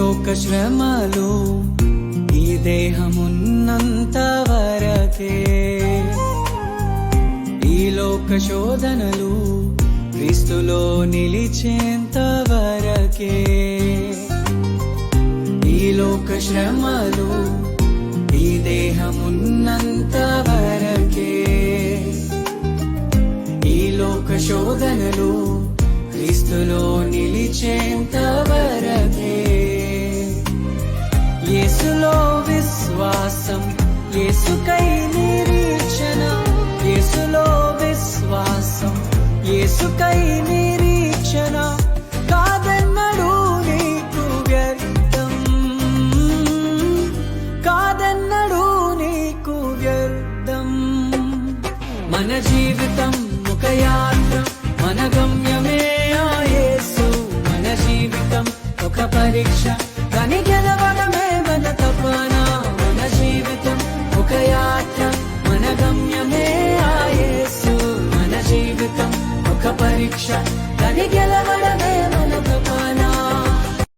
లోక శ్రమలు ఈ దేహమున్నంత వరకే, ఈ లోక శోధనలు క్రీస్తులో నిలిచేంత వరకే. ఈ లోక శ్రమలు ఈ దేహమున్నంత వరకే, ఈ లోక శోధనలు క్రీస్తులో నిలిచేంత వరకే. యేసులో విశ్వాసం, యేసుకై నిరీక్షణ, యేసులో విశ్వాసం, యేసుకై నిరీక్షణ. కాదన్నడు నీకు వ్యర్థం, కాదన్నడు నీకు వ్యర్థం. మన జీవితం ఒక యాత్ర, మన గమ్యమే ఆ యేసు. మన జీవితం ఒక పరీక్ష, కానీ గెలవడమే మన తపన. మన జీవితం ఒక యాత్ర, మన గమ్యమే ఆ యేసు. మన జీవితం ఒక పరీక్ష, కానీ గెలవడమే మన తపన.